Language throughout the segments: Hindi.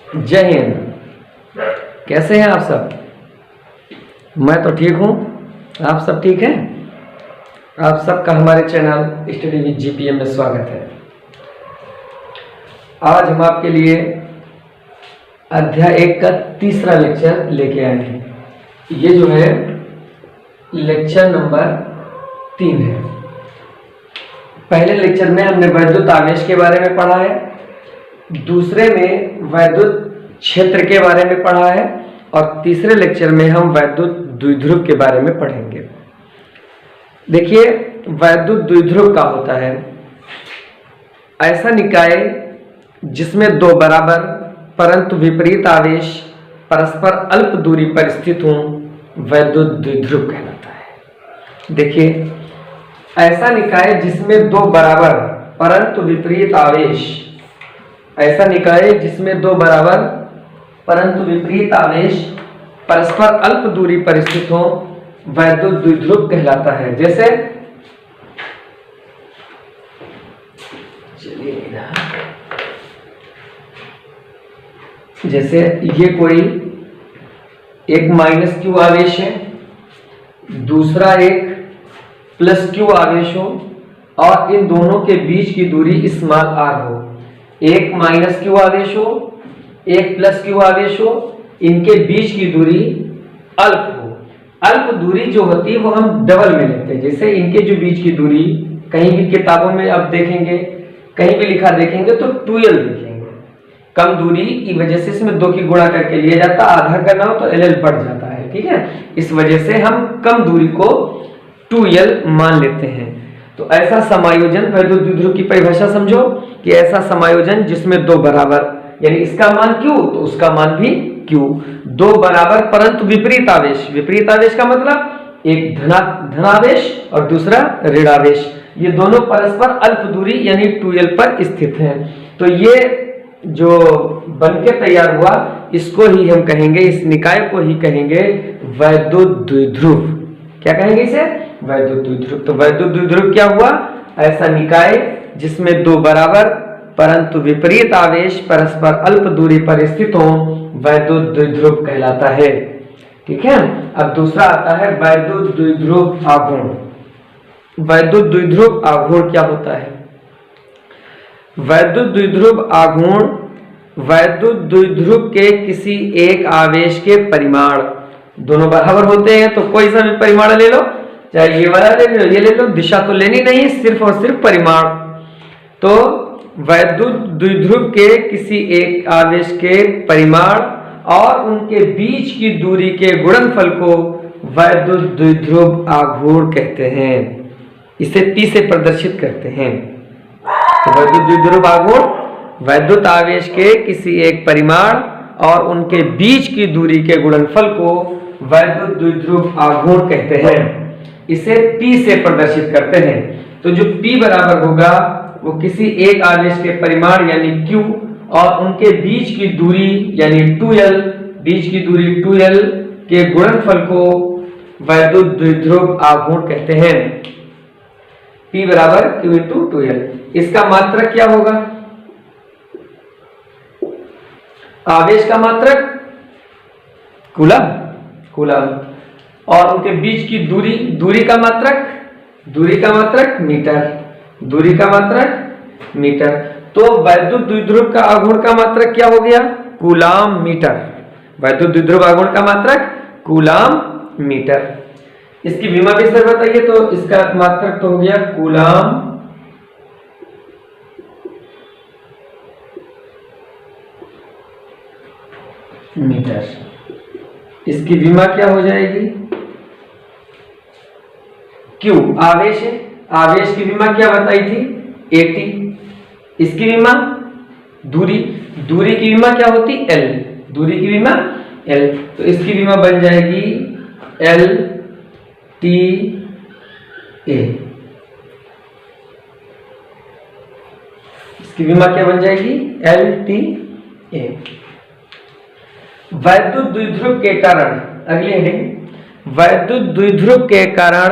जय हिंद। कैसे हैं आप सब? मैं तो ठीक हूँ। आप सब ठीक हैं? आप सबका हमारे चैनल स्टडी विद जीपीएम में स्वागत है। आज हम आपके लिए अध्याय 1 का तीसरा लेक्चर लेके आए हैं। ये जो है लेक्चर नंबर 3 है। पहले लेक्चर में हमने वैद्युत आवेश के बारे में पढ़ा है, दूसरे में वैद्युत क्षेत्र के बारे में पढ़ा है और तीसरे लेक्चर में हम वैद्युत द्विध्रुव के बारे में पढ़ेंगे। देखिए, वैद्युत द्विध्रुव का होता है ऐसा निकाय जिसमें दो बराबर परंतु विपरीत आवेश परस्पर अल्प दूरी पर स्थित हों, वैद्युत द्विध्रुव कहलाता है। देखिए, ऐसा निकाय जिसमें दो बराबर परंतु विपरीत आवेश, ऐसा निकाय जिसमें दो बराबर परंतु विपरीत आवेश परस्पर अल्प दूरी पर स्थित हो, वैद्युत द्विध्रुव कहलाता है। जैसे ये कोई एक माइनस क्यू आवेश है, दूसरा एक प्लस क्यू आवेश हो और इन दोनों के बीच की दूरी स्मॉल आर हो। एक माइनस क्यू आवेश हो, एक प्लस क्यू आवेश हो, इनके बीच की दूरी अल्प हो। अल्प दूरी जो होती है वो हम डबल में लेते हैं। जैसे इनके जो बीच की दूरी कहीं भी किताबों में आप देखेंगे, कहीं भी लिखा देखेंगे तो 2l लिखेंगे। कम दूरी की वजह से इसमें 2 की गुणा करके लिया जाता, आधा करना हो तो ll बढ़ जाता है, ठीक है। इस वजह से हम कम दूरी को 2l मान लेते हैं। तो ऐसा समायोजन, वैद्युत द्विध्रुव की परिभाषा समझो कि ऐसा समायोजन जिसमें दो बराबर, यानी इसका मान q तो उसका मान भी q, दो बराबर परंतु विपरीत आवेश। विपरीत आवेश का मतलब एक धनावेश और दूसरा ऋणावेश, ये दोनों परस्पर अल्प दूरी यानी 2l पर स्थित हैं। तो ये जो बनके तैयार हुआ, इसको ही हम कहेंगे, इस निकाय को ही कहेंगे वैद्युत द्विध्रुव। क्या कहेंगे इसे? वैद्युत द्विध्रुव। तो वैद्युत द्विध्रुव क्या हुआ? ऐसा निकाय जिसमें दो बराबर परंतु विपरीत आवेश परस्पर अल्प दूरी पर स्थित हो, वैद्युत द्विध्रुव कहलाता है। ठीक है। अब दूसरा आता है वैद्युत द्विध्रुव आघूर्ण। वैद्युत द्विध्रुव आघूर्ण क्या होता है? वैद्युत द्विध्रुव आघूर्ण वैद्युत द्विध्रुव के किसी एक आवेश के परिमाण, दोनों बराबर होते हैं तो कोई सा भी परिमाण ले लो, चाहे ये वाला ले लो, ये ले लो, दिशा तो लेनी नहीं, सिर्फ और सिर्फ परिमाण। तो वैद्युत द्विध्रुव के किसी एक आवेश के परिमाण और उनके बीच की दूरी के गुणनफल को वैद्युत द्विध्रुव आघूर्ण कहते हैं। इसे P से प्रदर्शित करते हैं। तो वैद्युत द्विध्रुव आघूर्ण वैद्युत आवेश के किसी एक परिमाण और उनके बीच की दूरी के गुणनफल को वैद्युत द्विध्रुव आघूर्ण कहते हैं। इसे P से प्रदर्शित करते हैं। तो जो P बराबर होगा वो किसी एक आवेश के परिमाण यानी Q और उनके बीच की दूरी यानी 2l, बीच की दूरी 2l के गुणनफल को वैद्युत द्विध्रुव आघूर्ण कहते हैं। P बराबर Q इंटू 2l। इसका मात्रक क्या होगा? आवेश का मात्रक कूलम और उनके बीच की दूरी का मात्रक मीटर। तो वैद्युत द्विध्रुव का आघूर्ण का मात्रक क्या हो गया? Coulomb metre. वैद्युत द्विध्रुव आघूर्ण का मात्रक कूलाम मीटर। इसकी विमा विस्तार बताइए तो इसका मात्रक तो हो गया कूलाम मीटर। इसकी विमा क्या हो जाएगी? Q आवेश है, आवेश की विमा क्या बताई थी? AT। इसकी विमा दूरी की विमा क्या होती? L। दूरी की विमा L। तो इसकी विमा बन जाएगी LTA। इसकी विमा क्या बन जाएगी? LTA। वैद्युत द्विध्रुव के कारण, अगली हेडिंग, वैद्युत द्विध्रुव के कारण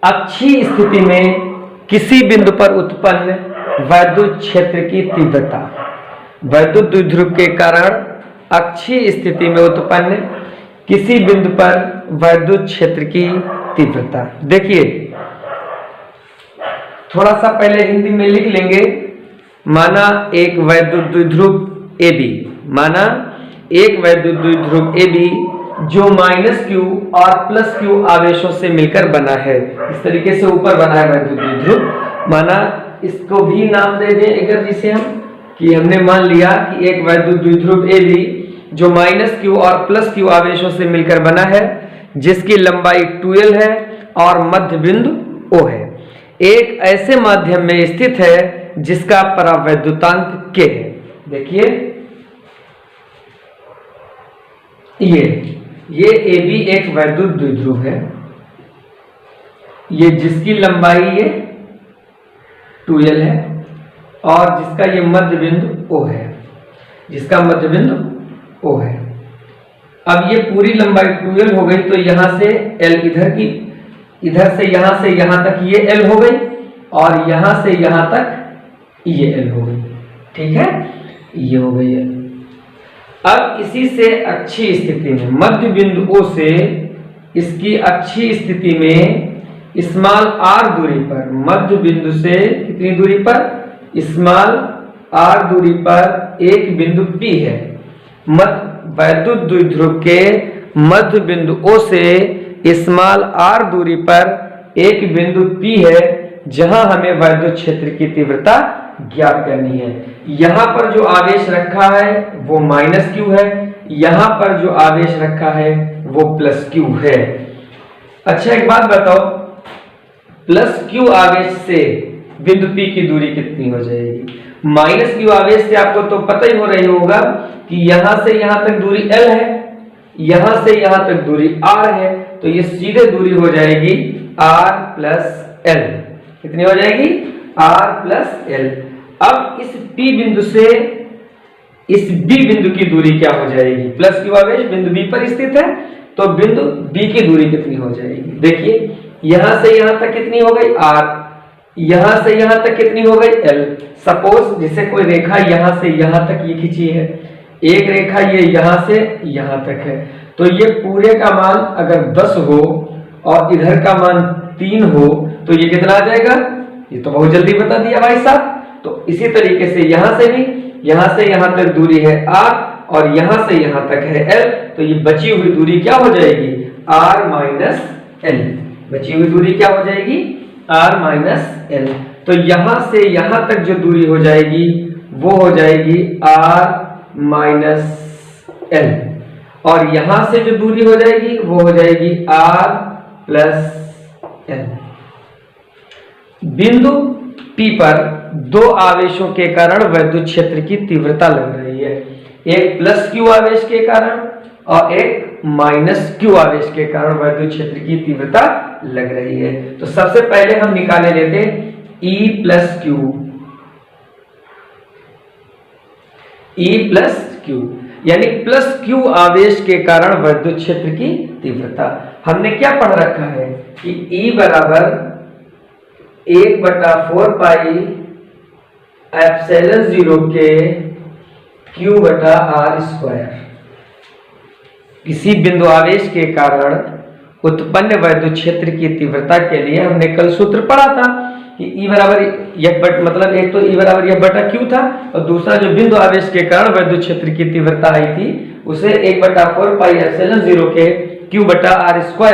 अक्षीय स्थिति में किसी बिंदु पर उत्पन्न वैद्युत क्षेत्र की तीव्रता। वैद्युत द्विध्रुव के कारण अक्षीय स्थिति में उत्पन्न किसी बिंदु पर वैद्युत क्षेत्र की तीव्रता। देखिए थोड़ा सा पहले हिंदी में लिख लेंगे। माना एक वैद्युत द्विध्रुव AB, माना एक वैद्युत द्विध्रुव AB जो -q और +q आवेशों से मिलकर बना है। इस तरीके से ऊपर बना है वैद्युत द्विध्रुव। माना इसको भी नाम दे दें अगर जिसे हम कि हमने मान लिया कि एक वैद्युत द्विध्रुव AB जो -q और +q आवेशों से मिलकर बना है, जिसकी लंबाई 2l है और मध्य बिंदु O है, एक ऐसे माध्यम में स्थित है जिसका परावैद्युतांक K है। देखिए ये AB एक वैद्युत द्विध्रुव है, ये जिसकी लंबाई ये 2l है और जिसका ये मध्य बिंदु O है, जिसका मध्य बिंदु O है। अब ये पूरी लंबाई 2l हो गई, तो यहां से L इधर से यहां तक ये L हो गई और यहां से यहां तक ये L हो गई। ठीक है, ये हो गई L। अब इसी से अक्षीय स्थिति में मध्य बिंदु O से इसकी अक्षीय स्थिति में स्मॉल r दूरी पर, मध्य बिंदु से कितनी दूरी पर, स्मॉल r दूरी पर एक बिंदु P है। वैद्युत द्विध्रुव के मध्य बिंदु O से स्मॉल r दूरी पर एक बिंदु P है, जहां हमें वैद्युत क्षेत्र की तीव्रता ज्ञात करनी है। यहां पर जो आवेश रखा है वो -q है, यहां पर जो आवेश रखा है वो +q है। अच्छा एक बात बताओ, +q आवेश से बिंदु P की दूरी कितनी हो जाएगी? -q आवेश से आपको तो पता ही हो रही होगा कि यहां से यहां तक दूरी L है, यहां से यहां तक दूरी R है, तो ये सीधे दूरी हो जाएगी R + L। कितनी हो जाएगी? R + L। अब इस P बिंदु से इस B बिंदु की दूरी क्या हो जाएगी? +q आवेश बिंदु B पर स्थित है, तो बिंदु B की दूरी कितनी हो जाएगी? देखिए यहां से यहां तक कितनी हो गई? R। यहां से यहां तक कितनी हो गई? L। सपोज जिसे कोई रेखा यहां से यहां तक ये खींची है, एक रेखा ये यहां से यहां तक है, तो ये पूरे का मान अगर 10 हो और इधर का मान 3 हो तो ये कितना आ जाएगा? ये तो बहुत जल्दी बता दिया भाई साहब। तो इसी तरीके से यहां से भी यहां से यहां तक दूरी है R और यहां से यहां तक है L, तो ये बची हुई दूरी क्या हो जाएगी? R - L। बची हुई दूरी क्या हो जाएगी? R - L। तो यहां से यहां तक जो दूरी हो जाएगी वो हो जाएगी R - L, और यहां से जो दूरी हो जाएगी वो हो जाएगी R + L। बिंदु P पर दो आवेशों के कारण वैद्युत क्षेत्र की तीव्रता लग रही है, एक +q आवेश के कारण और एक -q आवेश के कारण वैद्युत क्षेत्र की तीव्रता लग रही है। तो सबसे पहले हम निकाले लेते E + q, यानी +q आवेश के कारण वैद्युत क्षेत्र की तीव्रता। हमने क्या पढ़ रखा है कि E = 1/4 पाई ε0 के q/r²। किसी बिंदु आवेश के कारण उत्पन्न वैद्युत क्षेत्र की तीव्रता के लिए हमने कल सूत्र पढ़ा था कि E मतलब एक तो E = F/q था, और दूसरा जो बिंदु आवेश के कारण वैद्युत क्षेत्र की तीव्रता आई थी उसे 1/4 पाई ε0 के q/r² था।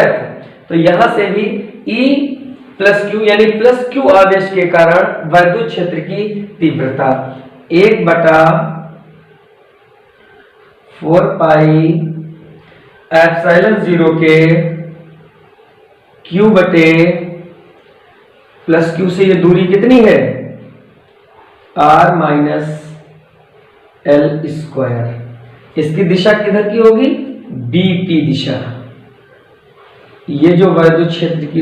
तो यहां से भी E +q यानी +q आवेश के कारण वैद्युत क्षेत्र की तीव्रता 1/4 पाई ε0 के q/+q से ये दूरी कितनी है? R - L²। इसकी दिशा किधर की होगी? BP दिशा। ये जो वैद्युत क्षेत्र की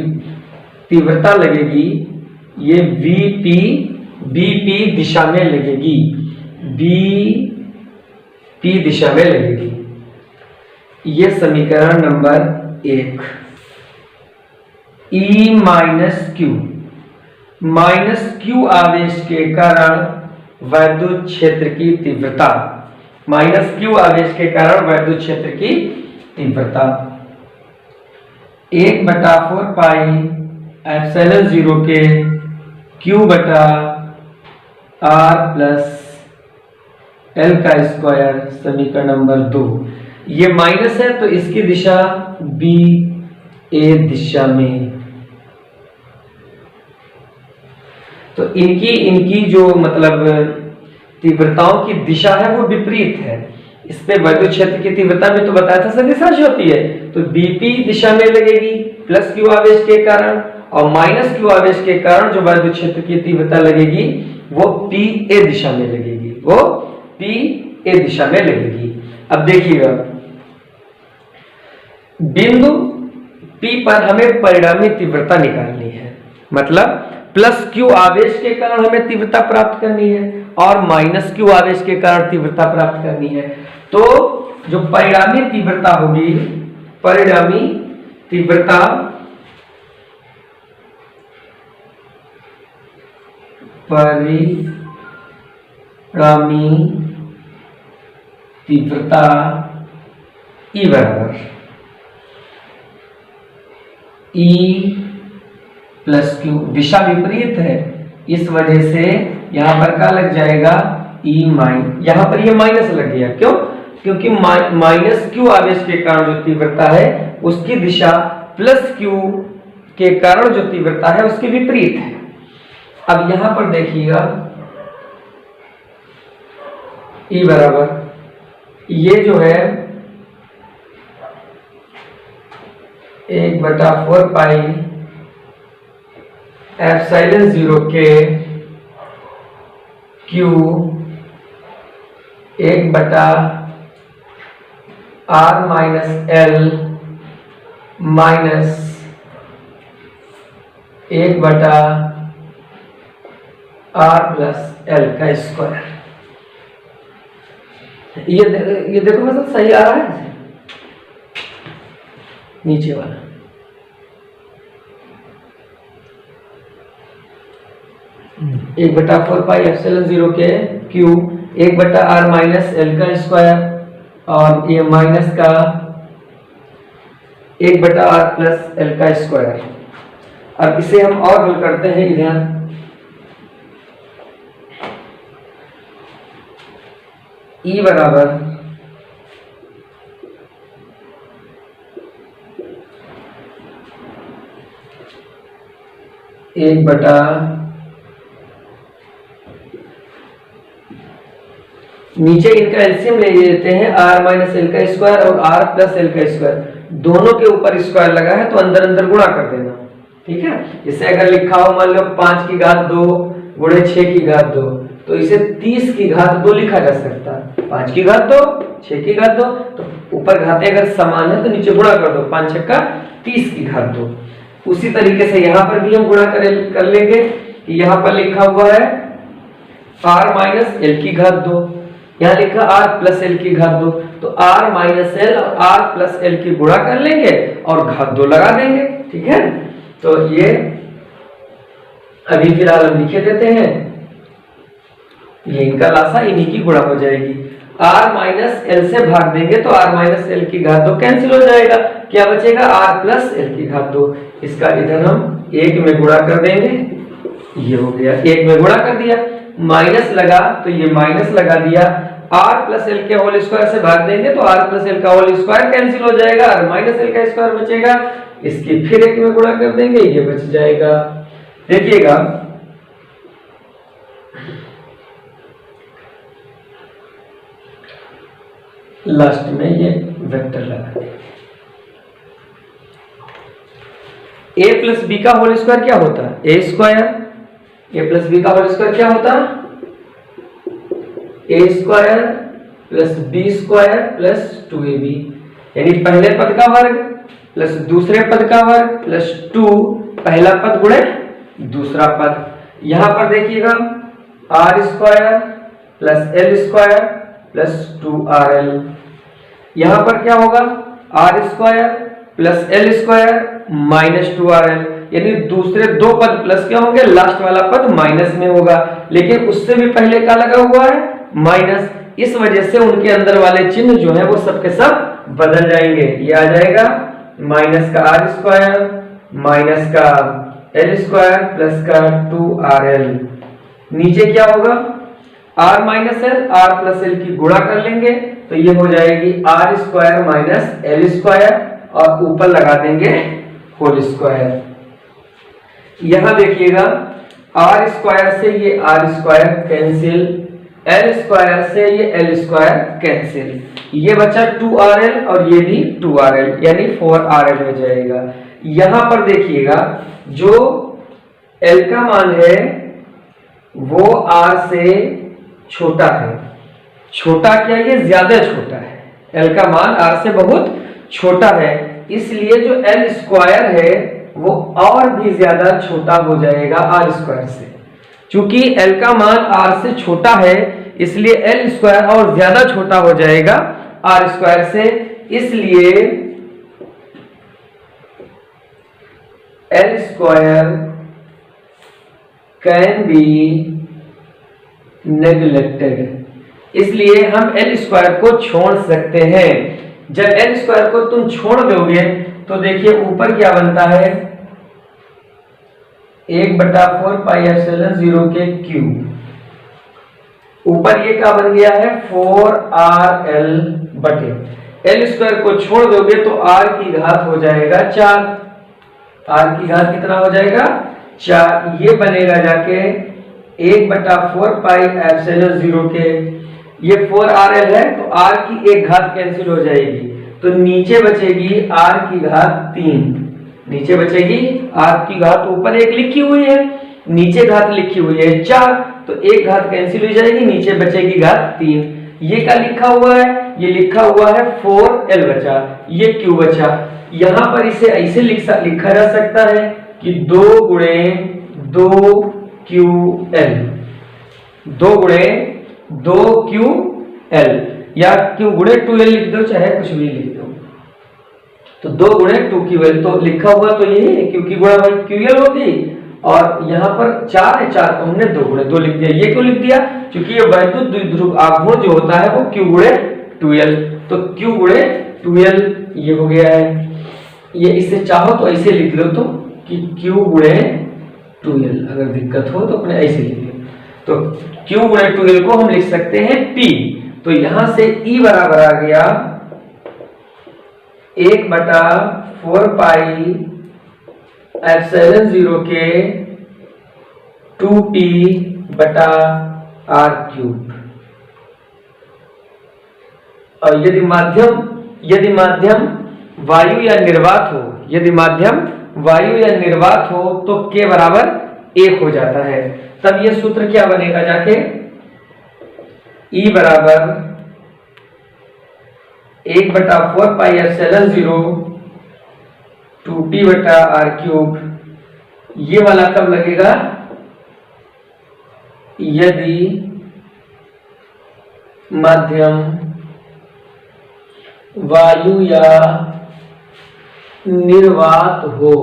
तीव्रता लगेगी ये BP दिशा में लगेगी, BP दिशा में लगेगी। ये समीकरण नंबर 1। E - q आवेश के कारण वैद्युत क्षेत्र की तीव्रता, माइनस क्यू आवेश के कारण वैद्युत क्षेत्र की तीव्रता 1/4 पाई एप्सिलॉन 0 के Q बटा R प्लस L का स्क्वायर, समीकरण नंबर 2। ये माइनस है तो इसकी दिशा B A दिशा में, तो इनकी जो मतलब तीव्रताओं की दिशा है वो विपरीत है। इस पे वैद्युत क्षेत्र की तीव्रता में तो बताया था सदिश राशि होती है, तो BP दिशा में लगेगी प्लस क्यू आवेश के कारण, और माइनस क्यू आवेश के कारण जो वैद्युत क्षेत्र की तीव्रता लगेगी वो PA दिशा में लगेगी, वो PA दिशा में लगेगी। अब देखिएगा, बिंदु P पर हमें परिणामी तीव्रता निकालनी है, मतलब प्लस क्यू आवेश के कारण हमें तीव्रता प्राप्त करनी है और माइनस क्यू आवेश के कारण तीव्रता प्राप्त करनी है। तो जो परिणामी तीव्रता होगी, परिणामी तीव्रता E बराबर E प्लस क्यू, दिशा विपरीत है इस वजह से यहां पर क्या लग जाएगा E माइन, यहां पर ये माइनस लग गया, क्यों? क्योंकि माइनस क्यू आवेश के कारण जो तीव्रता है उसकी दिशा प्लस क्यू के कारण जो तीव्रता है उसके विपरीत है। अब यहां पर देखिएगा E बराबर, ये जो है 1/4 पाई एप्सिलॉन 0 के Q 1/R minus L minus 1/R plus L का स्क्वायर। ये देखो मतलब सही आ रहा है नीचे वाला। एक बटा 4 पाई एप्सिलॉन 0 के Q 1/R माइनस L का स्क्वायर, और ये माइनस का 1/R प्लस L का स्क्वायर। अब इसे हम और हल करते हैं इधर, E बराबर एक बटा नीचे इनका एलसीएम ले लेते हैं, R माइनस एल का स्क्वायर और R प्लस एल का स्क्वायर, दोनों के ऊपर स्क्वायर लगा है तो अंदर अंदर गुणा कर देना, ठीक है। इसे अगर लिखा हो मान लो 5 की घात 2 गुणे 6 की घात 2, तो इसे 30 की घात 2 लिखा जा सकता है। 5 की घात 2 6 की घात 2, तो ऊपर घातें अगर समान है तो नीचे गुणा कर दो, 5 छक्का 30 की घात 2। उसी तरीके से यहाँ पर भी हम गुणा कर लेंगे, यहाँ पर लिखा हुआ है R माइनस एल की घात 2, यहाँ लिखा R प्लस एल की घात 2, तो R माइनस एल और R प्लस एल की गुणा कर लेंगे और घात 2 लगा देंगे, ठीक है। तो ये अभी फिलहाल हम लिखे देते हैं, ये इनका लासा इन्हीं की गुणा हो जाएगी। R माइनस एल से भाग देंगे तो R माइनस एल की घात 2 कैंसिल हो जाएगा, क्या बचेगा R प्लस एल की घात 2। इसका इधर हम 1 में गुणा कर देंगे, ये हो गया 1 में गुणा कर दिया, माइनस लगा तो ये माइनस लगा दिया, R प्लस एल के होल स्क्वायर से भाग देंगे तो R प्लस एल का होल स्क्वायर कैंसिल हो जाएगा, R माइनस एल का स्क्वायर बचेगा, इसकी फिर 1 में गुणा कर देंगे, ये बच जाएगा। देखिएगा लास्ट में ये वेक्टर लगा दें। a प्लस बी का होल स्क्वायर क्या होता है, a square, a plus b का होल स्क्वायर क्या होता है, a square plus b square plus 2ab, यानी पहले पद का वर्ग प्लस दूसरे पद का वर्ग प्लस 2 पहला पद गुणे दूसरा पद। यहां पर देखिएगा R square plus L square plus 2rl, यहां पर क्या होगा R square plus L square minus 2rl, यानी दूसरे दो पद प्लस के होंगे, लास्ट वाला पद माइनस में होगा, लेकिन उससे भी पहले क्या लगा हुआ है, माइनस। इस वजह से उनके अंदर वाले चिन्ह जो है वो सब के सब बदल जाएंगे। ये आ जाएगा माइनस का आर स्क्वायर माइनस का एल स्क्वायर प्लस का 2RL। नीचे क्या होगा, R minus L, R plus L की गुणा कर लेंगे तो ये हो जाएगी R square minus L square, और ऊपर लगा देंगे होल स्क्वायर। यहां देखिएगा आर स्क्वायर से ये R square cancel, L square से ये एल स्क्वायर कैंसिल, ये बचा 2RL और ये भी 2RL यानी 4RL हो जाएगा। यहां पर देखिएगा जो L का मान है वो R से छोटा है। छोटा क्या, ये ज्यादा छोटा है, L का मान R से बहुत छोटा है, इसलिए जो L स्क्वायर है वो और भी ज्यादा छोटा हो जाएगा R स्क्वायर से। चूंकि L का मान R से छोटा है इसलिए L स्क्वायर और ज्यादा छोटा हो जाएगा R स्क्वायर से, इसलिए L square can be neglected, इसलिए हम L स्क्वायर को छोड़ सकते हैं। जब L स्क्वायर को तुम छोड़ दोगे तो देखिए ऊपर क्या बनता है, 1/4 पाई एप्सिलॉन 0 के क्यूब, ऊपर ये क्या बन गया है 4RL बटे, L स्क्वायर को छोड़ दोगे तो R की घात हो जाएगा 4, R की घात कितना हो जाएगा 4, ये बनेगा जाके 1/4 पाई एप्सिलॉन 0 के, ये 4RL है तो R की एक घात कैंसिल हो जाएगी तो नीचे बचेगी R की घात 3, नीचे बचेगी R की घात, ऊपर एक लिखी हुई है नीचे घात लिखी हुई है 4, तो एक घात कैंसिल हो जाएगी, नीचे बचेगी घात 3। ये क्या लिखा हुआ है, ये लिखा हुआ है 4L बचा, ये Q बचा। यहां पर इसे ऐसे लिखा जा सकता है कि 2 गुणे 2QL, 2 गुणे 2QL, या Q गुणे 2L लिख दो, चाहे कुछ भी लिख दो, तो 2 गुणे 2QL, तो लिखा हुआ तो यही है क्योंकि गुणा भाई QL होगी, और यहाँ पर 4 है, 4 को हमने 2 गुणे 2 लिख दिया। ये क्यों लिख दिया, क्योंकि ये वैद्युत द्विध्रुव आघूर्ण जो होता है वो Q गुणे 2L, तो Q गुणे 2L ये हो गया है। ये इससे चाहो तो ऐसे लिख लो तो कि Q गुणे 2L, अगर दिक्कत हो तो अपने ऐसे लिख लो, तो Q गुणे 2L को हम लिख सकते हैं P, तो यहां से E बराबर आ गया 1/4 पाई एप्सिलॉन 0 के 2P बटा R क्यूब। और यदि माध्यम वायु या निर्वात हो, यदि माध्यम वायु या निर्वात हो तो K बराबर 1 हो जाता है। तब यह सूत्र क्या बनेगा जाके, E बराबर 1/4 पाई एप्सिलॉन 0 2P बटा R क्यूब। ये वाला कब लगेगा, यदि माध्यम वायु या निर्वात हो।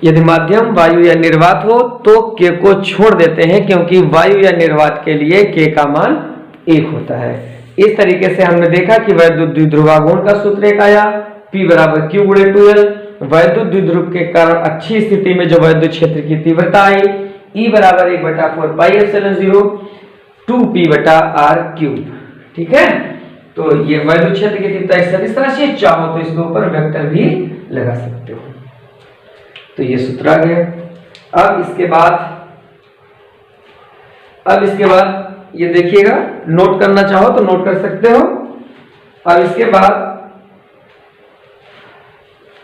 यदि माध्यम वायु या निर्वात हो तो K को छोड़ देते हैं, क्योंकि वायु या निर्वात के लिए K का मान 1 होता है। इस तरीके से हमने देखा कि वैद्युत द्विध्रुवाघूर्ण का सूत्र एक आया, P बराबर Q गुणे 2L, वैद्युत द्विध्रुव के कारण अच्छी स्थिति में जो वैद्युत क्षेत्र की तीव्रता आई, E बराबर 1/4 पाई एप्सिलॉन 0 2P बटा R क्यूब। ठीक है, तो ये वैद्युत क्षेत्र की तीव्रता एक सदिश राशि है, चाहो तो इसके ऊपर वेक्टर भी लगा सकते हो। तो ये सूत्र आ गया। अब इसके बाद ये देखिएगा, नोट करना चाहो तो नोट कर सकते हो। अब इसके बाद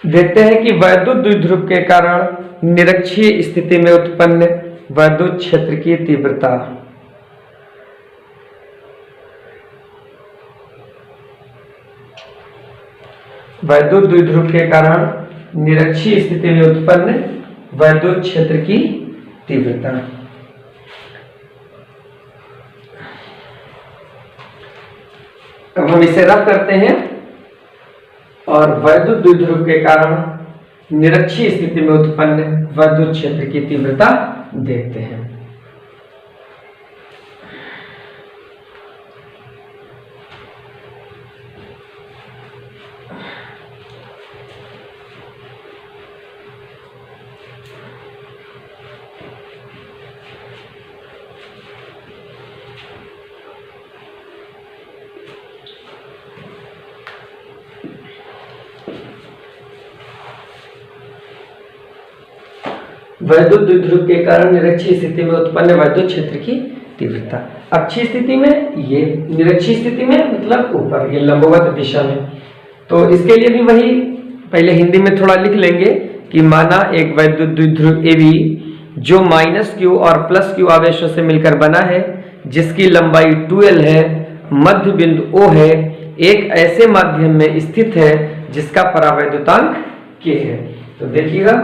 देखते हैं कि वैद्युत द्विध्रुव के कारण निरक्षीय स्थिति में उत्पन्न वैद्युत क्षेत्र की तीव्रता। वैद्युत द्विध्रुव के कारण निरक्षीय स्थिति में उत्पन्न वैद्युत क्षेत्र की तीव्रता। अब हम इसे रफ करते हैं। और वैद्युत द्विध्रुव के कारण निरक्षीय स्थिति में उत्पन्न वैद्युत क्षेत्र की तीव्रता देखते हैं। वैद्युत द्विध्रुव के कारण निरक्षीय स्थिति में उत्पन्न वैद्युत क्षेत्र की तीव्रता। अक्षीय स्थिति में, ये निरक्षीय स्थिति में मतलब ऊपर, ये लंबवत दिशा में। तो इसके लिए भी वही पहले हिंदी में थोड़ा लिख लेंगे कि माना एक वैद्युत द्विध्रुव AB जो -q और +q आवेशों से मिलकर बना है, जिसकी लंबाई 2l है, मध्य बिंदु O है, एक ऐसे माध्यम में स्थित है जिसका परावैद्युतांक K है। तो देखिएगा,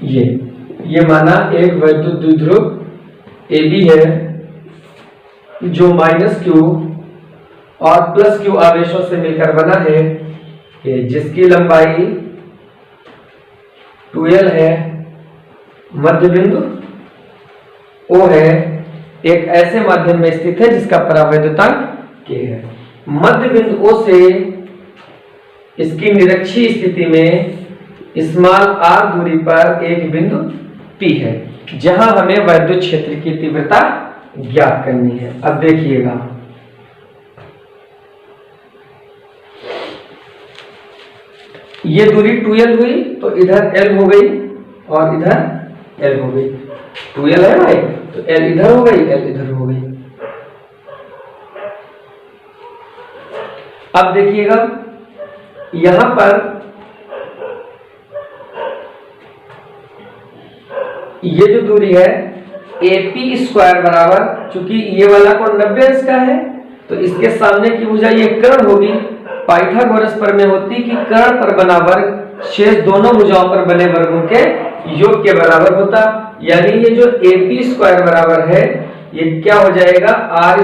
ये माना एक वैद्युत द्विध्रुव AB है जो -q और +q आवेशों से मिलकर बना है, जिसकी लंबाई 2l है, मध्य बिंदु O है, एक ऐसे माध्यम में स्थित है जिसका परावैद्युतांक K है। मध्य बिंदु O से इसकी निरक्षीय स्थिति में r दूरी पर एक बिंदु P है, जहां हमें वैद्युत क्षेत्र की तीव्रता ज्ञात करनी है। अब देखिएगा, ये दूरी 2l हुई, तो इधर l हो गई और इधर l हो गई। 2l है भाई, तो l इधर हो गई, l इधर हो गई। अब देखिएगा, यहां पर ये जो दूरी है AP² बराबर, चूंकि ये वाला कोण 90 अंश का है, तो इसके सामने की भुजा ये कर्ण होगी। पाइथागोरस प्रमेय होती कि कर्ण पर बना वर्ग शेष दोनों भुजाओं पर बने वर्गों के योग के बराबर होता। यानी ये जो AP² बराबर है, ये क्या हो जाएगा, R²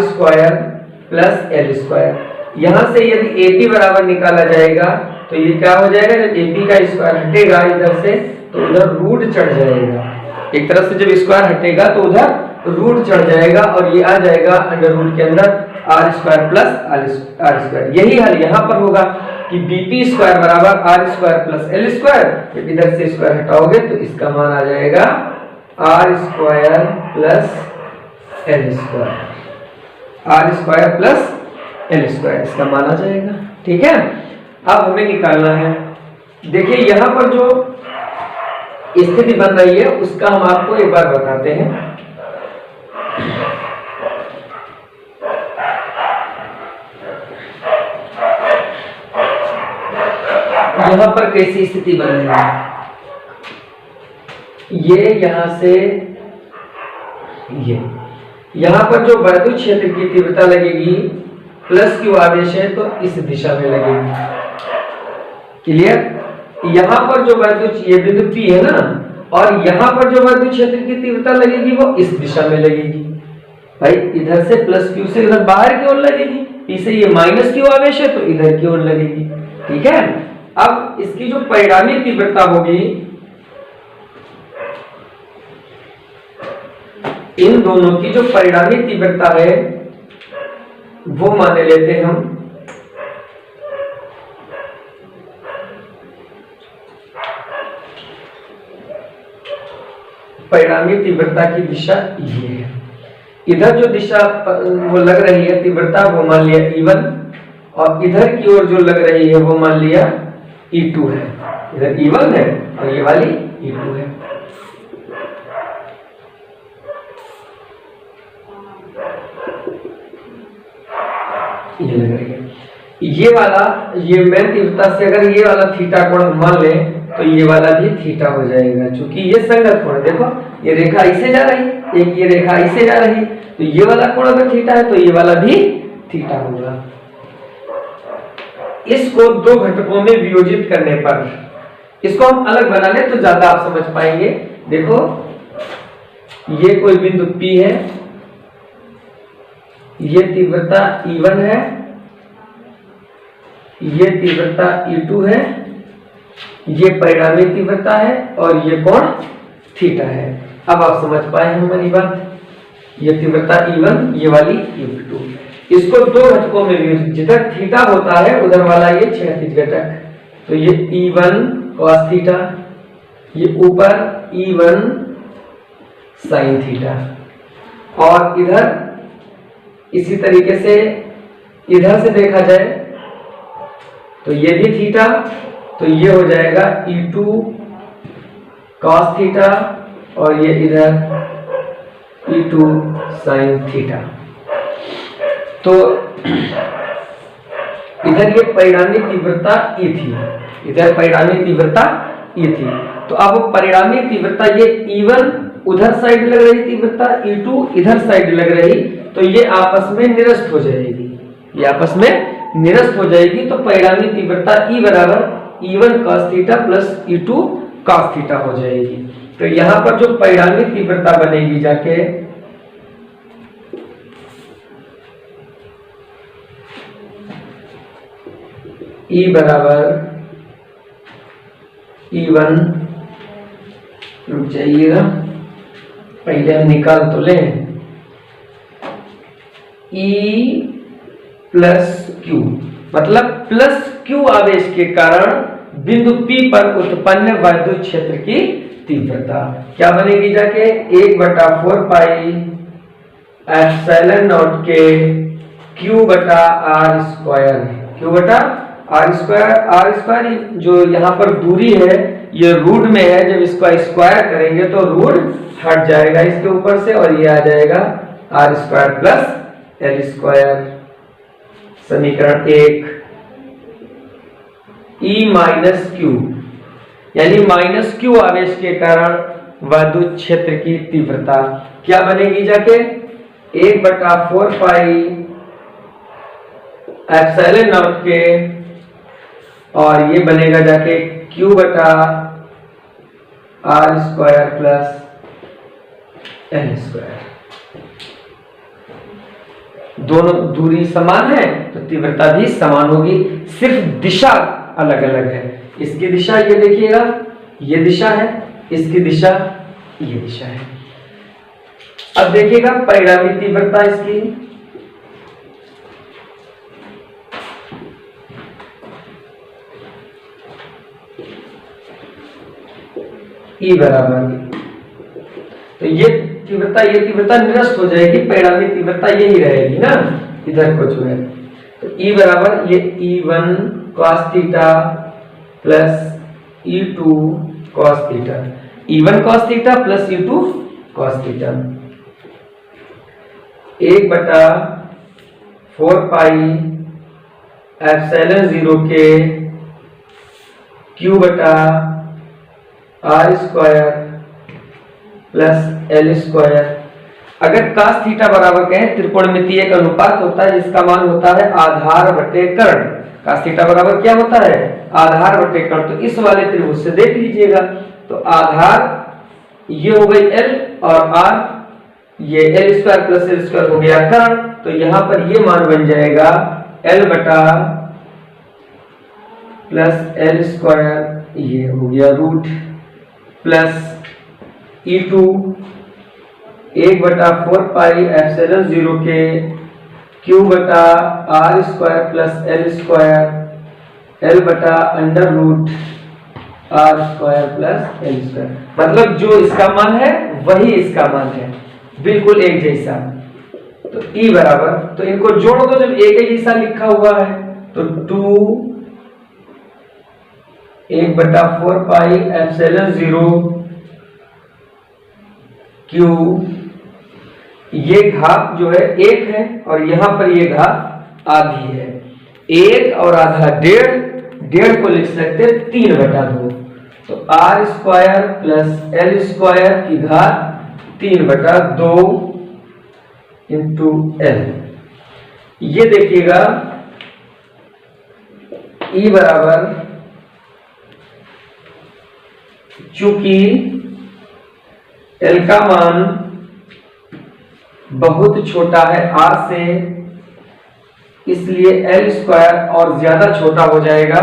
+ L²। यहां से यदि AP बराबर निकाला जाएगा तो ये क्या हो जाएगा, जब AP का स्क्वायर हटेगा इधर से तो उधर रूट चढ़ जाएगा। एक तरफ से जब स्क्वायर हटेगा तो उधर रूट चढ़ जाएगा और ये आ जाएगा अंडर रूट के अंदर R² + R²। यही हल यहाँ पर होगा कि BP² बराबर R² + L²। जब इधर से स्क्वायर हटाओगे तो इसका मान आ जाएगा R² + L²। R² + L², इसका मान आ जाएगा। ठीक है, अब हमें निकालना है। देखिए यहाँ पर जो स्थिति बन रही है उसका हम आपको एक बार बताते हैं। यहाँ पर कैसी स्थिति बन रही है, ये यहां से ये यहाँ पर जो वैद्युत क्षेत्र की तीव्रता लगेगी +q आवेश है तो इस दिशा में लगेगी। क्लियर, यहाँ पर जो वैद्युत, ये बिंदु P है ना, और यहाँ पर जो वैद्युत क्षेत्र की तीव्रता लगेगी वो इस दिशा में लगेगी। भाई इधर से +q से इधर बाहर की ओर लगेगी, P से ये -q आवेश है तो इधर की ओर लगेगी। ठीक है, अब इसकी जो परिणामी तीव्रता होगी, इन दोनों की जो परिणामी तीव्रता है वो मान लेते हैं हम परिणामी तीव्रता की दिशा ये है। इधर जो दिशा वो लग रही है तीव्रता वो मान लिया E1, और इधर की ओर जो लग रही है वो मान लिया E2 है। इधर E1 है और ये वाली E2 है। ये लग रही है, ये वाला, ये मेन तीव्रता से अगर ये वाला थीटा कोण मान लें तो ये वाला भी थीटा हो जाएगा, क्योंकि ये संगत कोण। देखो ये रेखा इसे जा रही, एक ये रेखा इसे जा रही, तो ये वाला कोण अगर थीटा है तो ये वाला भी थीटा होगा। इसको दो घटकों में वियोजित करने पर, इसको हम अलग बना लें तो ज्यादा आप समझ पाएंगे। देखो ये कोई बिंदु P है, ये तीव्रता E1 है, ये तीव्रता E2 है, ये परिणामी तीव्रता है और ये कोण थीटा है। अब आप समझ पाए हमारी बात। ये तीव्रता E1, ये वाली E2। इसको दो घटकों में जिधर थीटा होता है उधर वाला ये क्षैतिज घटक, तो ये E1 cos थीटा, ये ऊपर E1 sin थीटा, और इधर इसी तरीके से इधर से देखा जाए तो ये भी थीटा, तो ये हो जाएगा E2 cos थीटा और ये इधर E2 sin थीटा। तो इधर ये परिणामी तीव्रता E थी, इधर परिणामी तीव्रता E थी। तो अब परिणामी तीव्रता ये E1 उधर साइड लग रही तीव्रता, E2 इधर साइड लग रही, तो ये आपस में निरस्त हो जाएगी, ये आपस में निरस्त हो जाएगी। तो परिणामी तीव्रता E बराबर E1 cos theta plus E2 cos theta हो जाएगी। तो यहां पर जो परिणामी तीव्रता बनेगी जाके E बराबर E1, रुक जाइएगा पहले हम निकाल तो लें, E प्लस Q, मतलब प्लस Q आवेश के कारण बिंदु P पर उत्पन्न विद्युत क्षेत्र की तीव्रता क्या बनेगी जाके 1/4 पाई एप्सिलॉन नॉट के Q बटा R स्क्वायर, Q बटा R स्क्वायर जो यहाँ पर दूरी है ये रूट में है, जब इसको स्क्वायर करेंगे तो रूट हट जाएगा इसके ऊपर से और ये आ जाएगा R square plus L square. समीकरण 1 E माइनस Q, यानी माइनस Q आवेश के कारण विद्युत क्षेत्र की तीव्रता क्या बनेगी जाके 1/4 पाई एप्सिलॉन नॉट के, और ये बनेगा जाके Q बटा R square plus L square. दोनों दूरी समान है तो तीव्रता भी समान होगी, सिर्फ दिशा अलग अलग है। इसकी दिशा ये देखिएगा, ये दिशा है, इसकी दिशा ये दिशा है। अब देखिएगा परिणामी तीव्रता इसकी E बराबर, तो ये तीव्रता निरस्त हो जाएगी, परिणामी तीव्रता यही रहेगी ना, इधर को जो है। तो E बराबर ये E1 cos theta plus E2 cos theta, E1 cos theta plus E2 cos theta 1/4 pi epsilon 0 के Q बटा R square plus L square. अगर cos थीटा बराबर कहें त्रिकोणमितीय एक अनुपात होता है जिसका मान होता है आधार बटे कर्ण। cos थीटा बराबर क्या होता है आधार बटे कर्ण। तो इस वाले त्रिभुज से देख लीजिएगा, तो आधार ये हो गई L और R, ये L square plus L square हो गया कर्ण। तो यहां पर ये मान बन जाएगा L बटा प्लस L स्क्वायर, ये हो गया root plus E2 1/4 pi epsilon 0 के Q बटा R square plus L square L बटा under root R square plus L square. मतलब जो इसका मान है वही इसका मान है, बिल्कुल एक जैसा। तो E बराबर, तो इनको जोड़ दो, जब एक ही जैसा लिखा हुआ है तो 2 1/4 पाई एप्सिलॉन 0 Q, ये घात जो है 1 है और यहां पर ये घात आधी है, 1 और आधा 1.5 को लिख सकते 3/2। तो R square plus L square की घात 3/2 इंटू L। ये देखिएगा E बराबर, चूंकि L का मान बहुत छोटा है R से, इसलिए एल स्क्वायर और ज्यादा छोटा हो जाएगा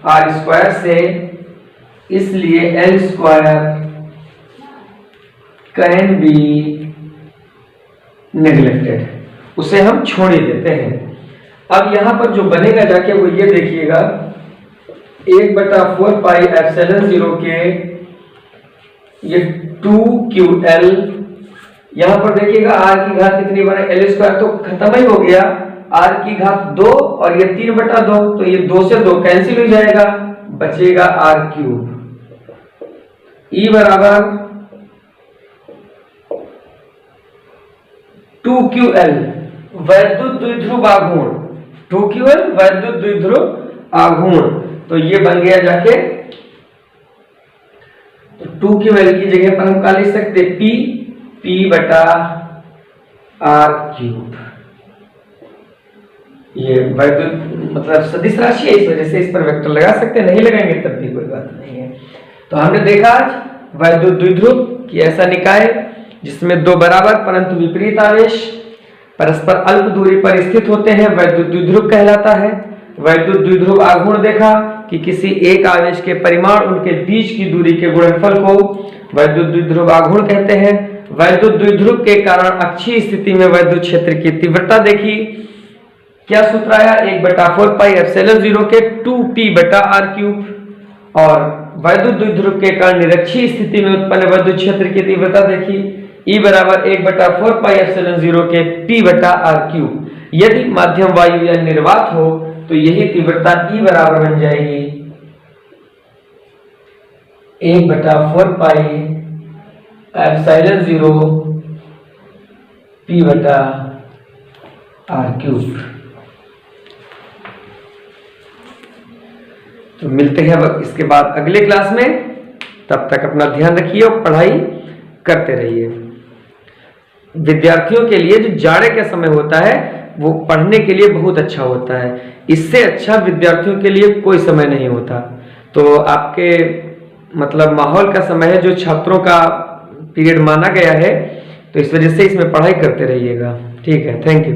आर स्क्वायर से, इसलिए L square can be neglected, उसे हम छोड़ ही देते हैं। अब यहां पर जो बनेगा जाके वो ये देखिएगा 1/4 पाई एप्सिलॉन 0 के ये 2ql, यहां पर देखिएगा r की घात कितनी बना, एल स्क्वायर तो खत्म ही हो गया, r की घात 2 और ये 3/2, तो ये 2 से 2 कैंसिल हो जाएगा, बचेगा r3। E बराबर 2ql वैद्युत द्विध्रुव आघूर्ण, 2ql वैद्युत द्विध्रुव आघूर्ण, तो ये बन गया जाके 2ql की जगह पर हम क्या लिख सकते p/r³। ये वैद्युत मतलब सदिश राशि है, इस वजह से इस पर वेक्टर लगा सकते हैं, नहीं लगाएंगे तब भी कोई बात नहीं है। तो हमने देखा आज वैद्युत द्विध्रुव कि ऐसा निकाय जिसमें दो बराबर परंतु विपरीत आवेश परस्पर अल्प दूरी पर स्थित होते हैं वैद्युत द्विध्रुव कहलाता है। वैद्युत द्विध्रुव आघूर्ण देखा कि किसी एक आवेश के परिमाण उनके बीच की दूरी के गुणनफल को वैद्युत द्विध्रुव आघूर्ण कहते हैं। वैद्युत द्विध्रुव के कारण अक्षीय स्थिति में वैद्युत क्षेत्र की तीव्रता देखी, क्या सूत्र आया 1/4 पाई एप्सिलॉन 0 के 2p/r³, और वैद्युत द्विध्रुव के कारण निरक्षीय स्थिति में उत्पन्न वैद्युत क्षेत्र की तीव्रता देखी, E बराबर 1/4 पाई एप्सिलॉन 0 के p/r³। यदि माध्यम वायु या निर्वात हो तो यही तीव्रता E बराबर बन जाएगी 1/4 पाई एप्सिलॉन 0 p/r³। तो मिलते हैं इसके बाद अगले क्लास में, तब तक अपना ध्यान रखिए और पढ़ाई करते रहिए। विद्यार्थियों के लिए जो जाड़े का समय होता है वो पढ़ने के लिए बहुत अच्छा होता है, इससे अच्छा विद्यार्थियों के लिए कोई समय नहीं होता। तो आपके मतलब माहौल का समय है जो छात्रों का पीरियड माना गया है, तो इस वजह से इसमें पढ़ाई करते रहिएगा। ठीक है, थैंक यू।